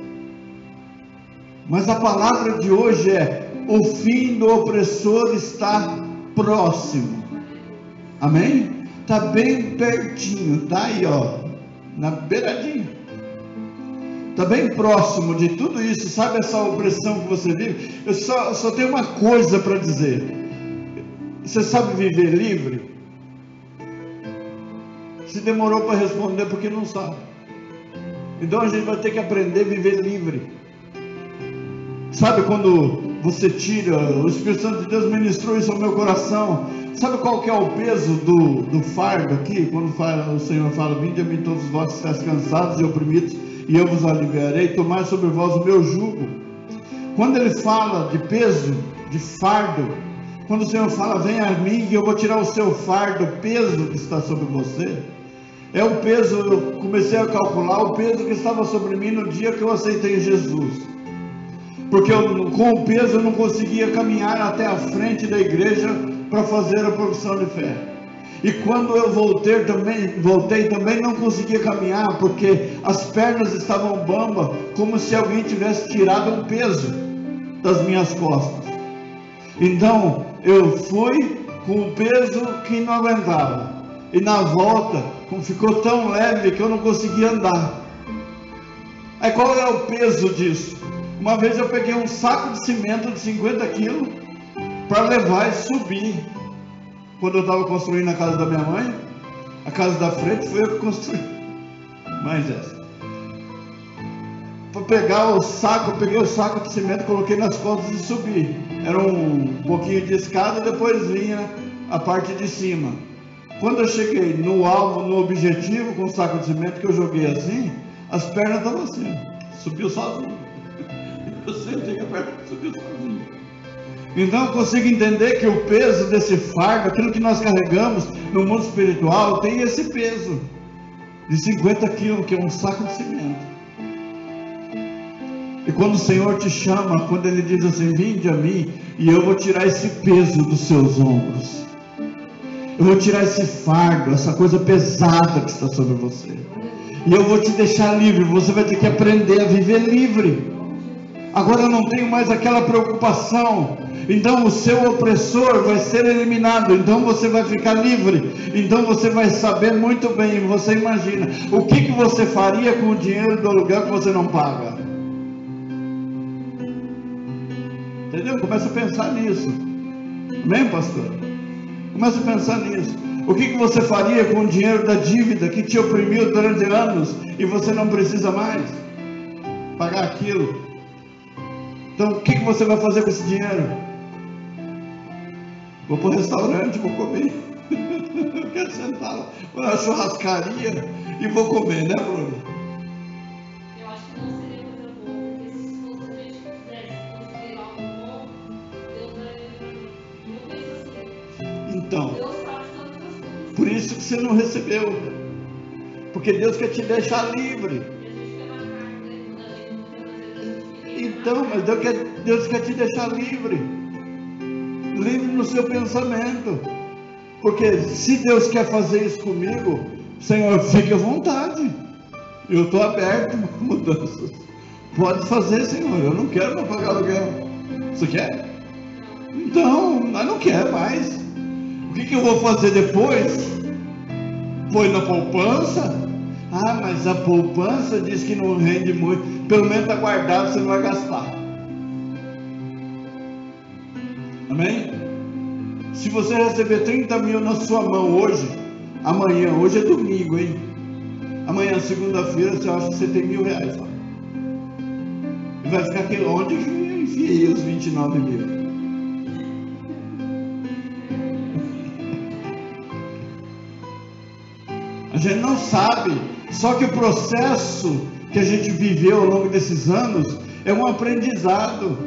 Mas a palavra de hoje é, o fim do opressor está próximo. Amém? Está bem pertinho, está aí ó, na beiradinha. Está bem próximo de tudo isso. Sabe essa opressão que você vive? Eu só tenho uma coisa para dizer. Você sabe viver livre? Se demorou para responder porque não sabe. Então a gente vai ter que aprender a viver livre. Sabe quando você tira, o Espírito Santo de Deus ministrou isso ao meu coração. Sabe qual que é o peso do fardo aqui? Quando o Senhor fala, vinde a mim todos vós que estáis cansados e oprimidos, e eu vos aliviarei, tomai sobre vós o meu jugo. Quando ele fala de peso, de fardo, quando o Senhor fala, venha a mim e eu vou tirar o seu fardo, o peso que está sobre você, é o peso, eu comecei a calcular o peso que estava sobre mim no dia que eu aceitei Jesus, porque com o peso eu não conseguia caminhar até a frente da igreja para fazer a profissão de fé. E quando eu voltei também não conseguia caminhar, porque as pernas estavam bambas, como se alguém tivesse tirado um peso das minhas costas. Então eu fui com o peso que não aguentava, e na volta ficou tão leve que eu não conseguia andar. Aí qual é o peso disso? Uma vez eu peguei um saco de cimento de 50 quilos para levar e subir. Quando eu estava construindo a casa da minha mãe, a casa da frente foi eu que construí. Mas essa. Para pegar o saco, eu peguei o saco de cimento, coloquei nas costas e subi. Era um pouquinho de escada, depois vinha a parte de cima. Quando eu cheguei no alvo, no objetivo, com o saco de cimento que eu joguei assim, as pernas estavam assim, subiu sozinho. Eu sentei que a perna subiu sozinho. Então eu consigo entender que o peso desse fardo, aquilo que nós carregamos no mundo espiritual, tem esse peso de 50 quilos, que é um saco de cimento. E quando o Senhor te chama, quando Ele diz assim, vinde a mim, e eu vou tirar esse peso dos seus ombros, eu vou tirar esse fardo, essa coisa pesada que está sobre você, e eu vou te deixar livre. Você vai ter que aprender a viver livre. Agora eu não tenho mais aquela preocupação. Então o seu opressor vai ser eliminado. Então você vai ficar livre. Então você vai saber muito bem. Você imagina o que você faria com o dinheiro do aluguel que você não paga. Entendeu? Começa a pensar nisso. Amém, pastor? Começa a pensar nisso. O que você faria com o dinheiro da dívida que te oprimiu durante anos e você não precisa mais pagar aquilo? Então o que você vai fazer com esse dinheiro? Vou para o restaurante, vou comer. Eu quero sentar lá, vou na churrascaria e vou comer, né, Bruno? Eu acho que não seria coisa boa, porque se fosse a gente quisesse construir algo bom, Deus eu penso assim. Então, Deus sabe todas as coisas. por isso que você não recebeu. Porque Deus quer te deixar livre. E a gente fica na carne, né? Quando a gente não tem prazer, a gente fica Então, mas Deus quer te deixar livre. Livre no seu pensamento. Porque se Deus quer fazer isso comigo, Senhor, fique à vontade. Eu estou aberto a mudanças. Pode fazer, Senhor. Eu não quero mais pagar aluguel. Você quer? Então, mas não quer mais. O que eu vou fazer depois? Põe na poupança? Ah, mas a poupança diz que não rende muito. Pelo menos está guardado, você não vai gastar. Amém? Se você receber 30 mil na sua mão hoje, amanhã, hoje é domingo, hein? Amanhã, segunda-feira, você acha que você tem R$1.000 lá. E vai ficar aqui onde eu enfiei os 29 mil. A gente não sabe, só que o processo que a gente viveu ao longo desses anos é um aprendizado.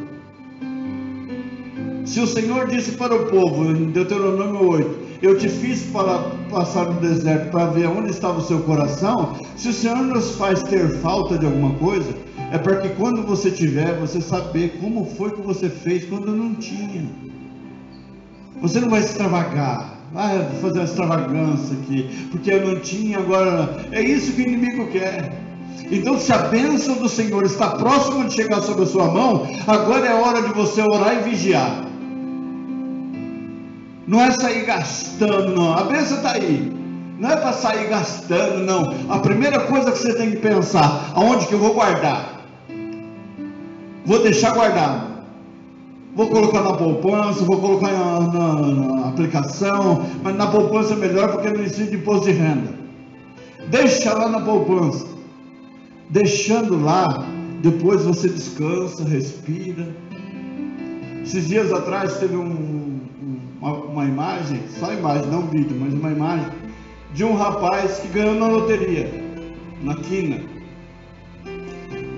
Se o Senhor disse para o povo, em Deuteronômio 8, eu te fiz para passar no deserto para ver onde estava o seu coração, se o Senhor nos faz ter falta de alguma coisa, é para que quando você tiver, você saber como foi que você fez quando não tinha. Você não vai extravagar. Vai fazer uma extravagância aqui, porque eu não tinha, agora. É isso que o inimigo quer. Então, se a bênção do Senhor está próxima de chegar sobre a sua mão, agora é hora de você orar e vigiar. Não é sair gastando, não. A bênção está aí. Não é para sair gastando, não. A primeira coisa que você tem que pensar: aonde que eu vou guardar? Vou deixar guardado. Vou colocar na poupança, vou colocar na aplicação, mas na poupança é melhor porque não incide imposto de renda. Deixa lá na poupança. Deixando lá, depois você descansa, respira. Esses dias atrás teve uma imagem, só imagem, não vídeo, mas uma imagem de um rapaz que ganhou na loteria, na quina.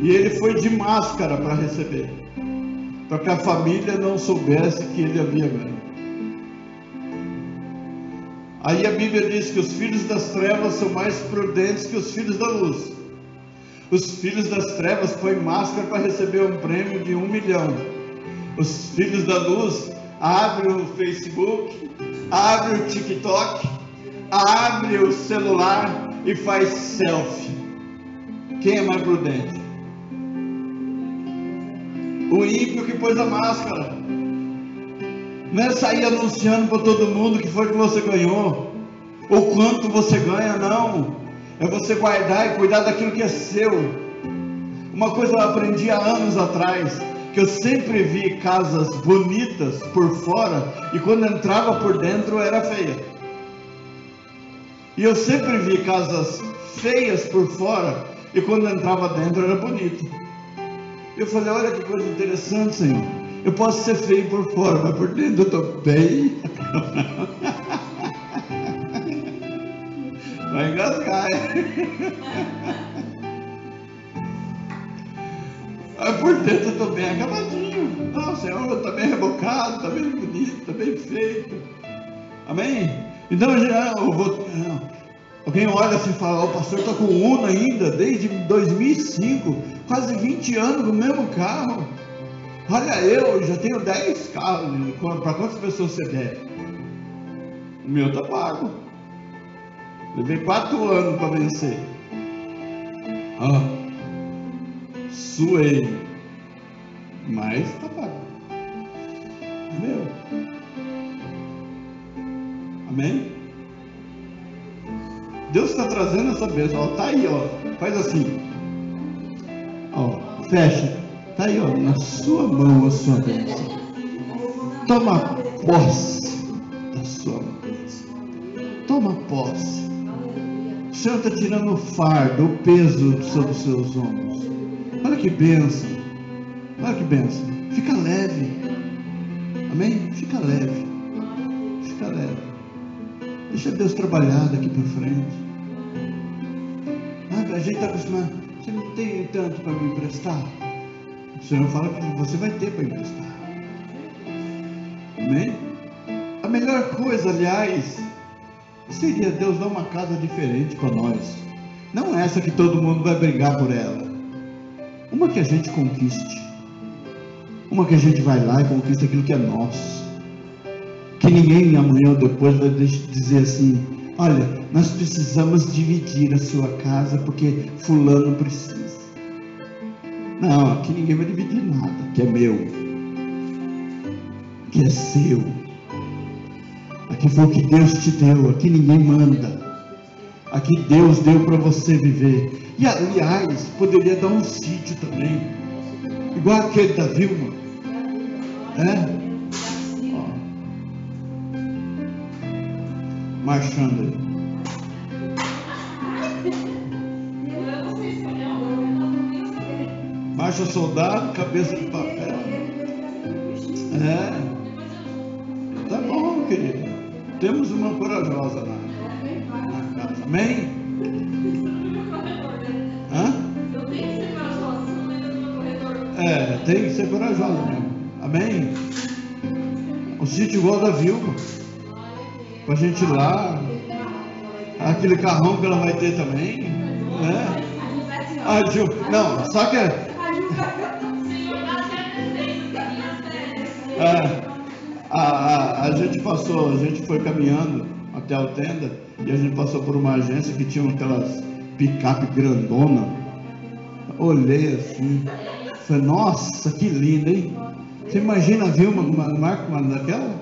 E ele foi de máscara para receber, para que a família não soubesse que ele havia ganho. Aí a Bíblia diz que os filhos das trevas são mais prudentes que os filhos da luz. Os filhos das trevas põem máscara para receber um prêmio de 1 milhão. Os filhos da luz abrem o Facebook, abrem o TikTok, abrem o celular e faz selfie. Quem é mais prudente? O ímpio que pôs a máscara. Não é sair anunciando para todo mundo que foi que você ganhou, ou quanto você ganha, não. É você guardar e cuidar daquilo que é seu. Uma coisa eu aprendi há anos atrás, que eu sempre vi casas bonitas por fora, e quando entrava por dentro era feia. E eu sempre vi casas feias por fora, e quando entrava dentro era bonito. Eu falei, olha que coisa interessante, Senhor. Eu posso ser feio por fora, mas por dentro eu estou bem. Vai engasgar, mas por dentro eu estou bem acabadinho. Não, Senhor, está bem rebocado, está bem bonito, está bem feito. Amém? Então eu vou... Alguém olha assim e fala, o pastor está com o Uno ainda, desde 2005, quase 20 anos no mesmo carro. Olha, eu já tenho 10 carros, para quantas pessoas você deve? O meu está pago. Levei 4 anos para vencer. Suei, mas está pago. É meu. Amém? Deus está trazendo essa bênção. Está aí, ó. Faz assim. Ó, fecha. Está aí, ó, na sua mão a sua bênção. Toma posse da sua bênção. Toma posse. O Senhor está tirando o fardo, o peso sobre os seus ombros. Olha que bênção. Olha que bênção. Amém? Fica leve. Fica leve. Deixa Deus trabalhar daqui para frente. A gente está acostumado. Você não tem tanto para me emprestar? O Senhor fala que você vai ter para emprestar. Amém? A melhor coisa, aliás, seria Deus dar uma casa diferente para nós. Não essa que todo mundo vai brigar por ela. Uma que a gente conquiste. Uma que a gente vai lá e conquista aquilo que é nosso. Que ninguém amanhã ou depois vai dizer assim: olha, nós precisamos dividir a sua casa porque fulano precisa. Não, aqui ninguém vai dividir nada, que é meu, que é seu. Aqui foi o que Deus te deu, aqui ninguém manda. Aqui Deus deu para você viver. E aliás, poderia dar um sítio também, igual aquele da Vilma. Ó. Marchando aí. Marcha soldado, cabeça de papel. Tá bom, querida. Temos uma corajosa lá na casa. Amém? Eu tenho que ser corajosa, senão não entra no meu corredor. Tem que ser corajosa mesmo. Amém? O sítio igual da Vilma. Pra gente ir lá. Aquele carrão que ela vai ter também. Né? A Gil, não, só que a gente passou, a gente foi caminhando até a tenda e a gente passou por uma agência que tinha aquelas picape grandona. Olhei assim, falei, nossa, que linda, hein? Você imagina a Vilma com uma marca daquela?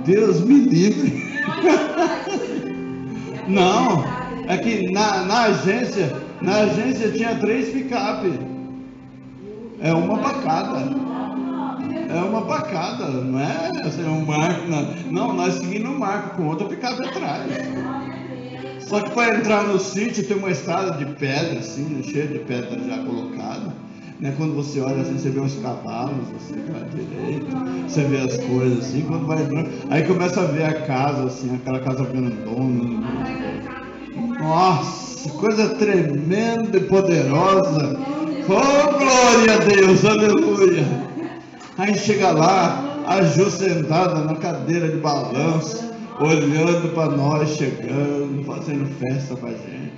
Deus me livre. Não, é que na agência tinha 3 picape. É uma para cada. É uma para cada, não é assim, um marco. Não, nós seguimos um marco com outra picape atrás. Só que para entrar no sítio tem uma estrada de pedra, assim, né, cheia de pedra já colocada. Né? Quando você olha assim, você vê os cavalos, você vai direito, você vê as coisas assim, quando vai entrando, aí começa a ver a casa, assim, aquela casa grandona. Nossa, coisa tremenda e poderosa. Oh, glória a Deus, aleluia. Aí chega lá, a Ju sentada na cadeira de balanço, olhando para nós, chegando, fazendo festa para a gente.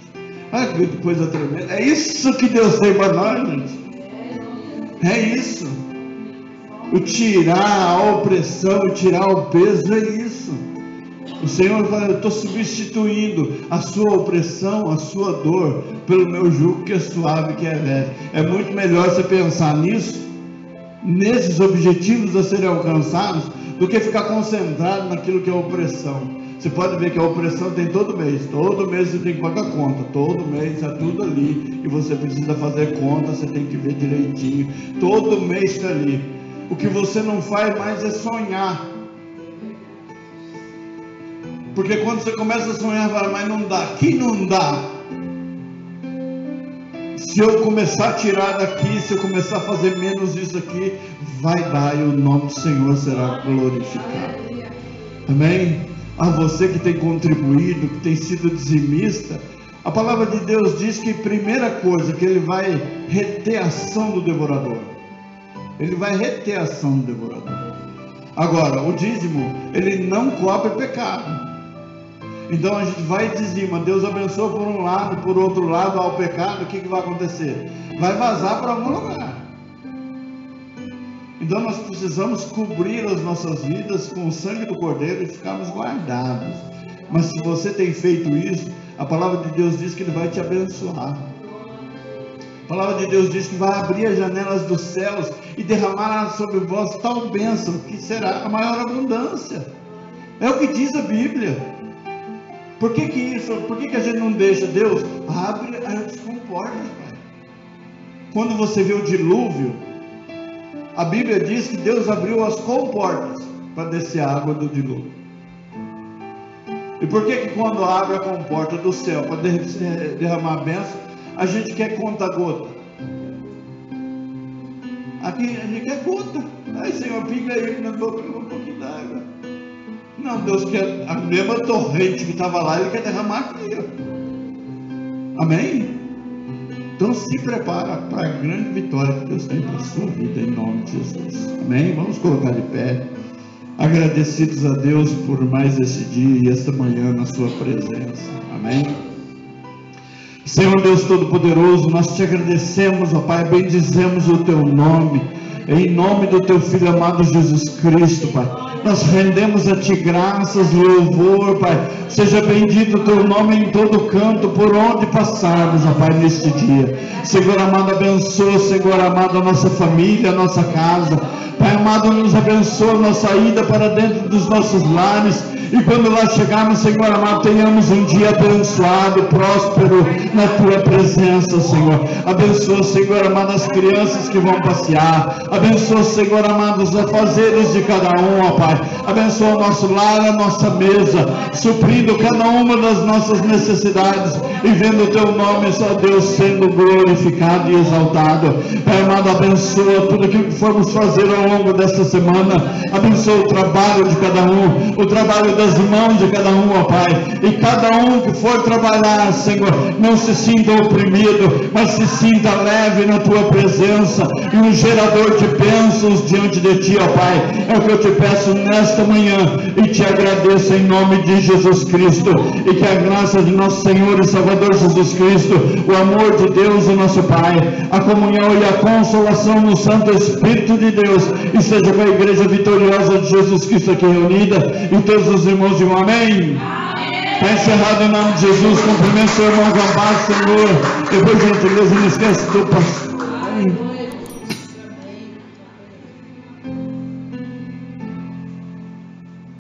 Olha que coisa tremenda. É isso que Deus tem para nós, gente. É isso. O tirar a opressão, o tirar o peso, é isso. O Senhor fala, eu estou substituindo a sua opressão, a sua dor, pelo meu jugo que é suave, que é leve. É muito melhor você pensar nisso, nesses objetivos a serem alcançados, do que ficar concentrado naquilo que é opressão. Você pode ver que a opressão tem todo mês você tem que pagar conta, todo mês é tudo ali, e você precisa fazer conta, você tem que ver direitinho, todo mês está ali. O que você não faz mais é sonhar, porque quando você começa a sonhar, fala, mas não dá, aqui não dá. Se eu começar a tirar daqui, se eu começar a fazer menos isso aqui, vai dar e o nome do Senhor será glorificado. Amém? A você que tem contribuído, que tem sido dizimista, a palavra de Deus diz que primeira coisa, que ele vai reter a ação do devorador. Ele vai reter a ação do devorador. Agora, o dízimo, ele não cobre pecado. Então a gente vai e dizima, Deus abençoa por um lado, por outro lado ao pecado, o que vai acontecer? Vai vazar para algum lugar. Então nós precisamos cobrir as nossas vidas com o sangue do Cordeiro e ficarmos guardados. Mas se você tem feito isso, a palavra de Deus diz que Ele vai te abençoar. A palavra de Deus diz que vai abrir as janelas dos céus e derramar sobre vós tal bênção, que será a maior abundância. É o que diz a Bíblia. Por que que a gente não deixa? Deus, abre as comportas, Pai. Quando você vê o dilúvio, a Bíblia diz que Deus abriu as comportas para descer a água do dilúvio. E por que quando abre a comporta do céu para derramar a bênção, a gente quer conta-gota? Aqui a gente quer gota. Ai, Senhor, pinga aí na boca, um pouquinho d'água. Não, Deus quer, a mesma torrente que estava lá, Ele quer derramar aqui, ó. Amém? Então se prepara para a grande vitória que Deus tem para a sua vida, em nome de Jesus. Amém? Vamos colocar de pé, agradecidos a Deus por mais esse dia e esta manhã na sua presença. Amém? Senhor Deus Todo-Poderoso, nós te agradecemos, ó Pai, bendizemos o teu nome, em nome do teu Filho amado Jesus Cristo, Pai. Nós rendemos a ti graças, louvor, Pai. Seja bendito o teu nome em todo canto, por onde passarmos, ó Pai, neste dia. Senhor amado, abençoa, Senhor amado, a nossa família, a nossa casa. Pai amado, nos abençoa a nossa ida para dentro dos nossos lares. E quando lá chegarmos, Senhor amado, tenhamos um dia abençoado, próspero na tua presença, Senhor. Abençoa, Senhor amado, as crianças que vão passear. Abençoa, Senhor amado, os afazeres de cada um, ó Pai. Abençoa o nosso lar, a nossa mesa, suprindo cada uma das nossas necessidades e vendo o teu nome, só Deus, sendo glorificado e exaltado. Pai amado, abençoa tudo aquilo que formos fazer ao longo desta semana. Abençoa o trabalho de cada um, o trabalho das mãos de cada um, ó Pai. E cada um que for trabalhar, Senhor, não se sinta oprimido, mas se sinta leve na tua presença e um gerador de bênçãos diante de ti, ó Pai. É o que eu te peço nesta manhã e te agradeço em nome de Jesus Cristo. E que a graça de nosso Senhor e Salvador Jesus Cristo, o amor de Deus, o nosso Pai, a comunhão e a consolação no Santo Espírito de Deus esteja com a igreja vitoriosa de Jesus Cristo aqui reunida e todos os irmãos digam amém. Está encerrado em nome de Jesus. Cumprimento seu irmão com a paz, Senhor. Depois, gentileza, não esquece do pastor.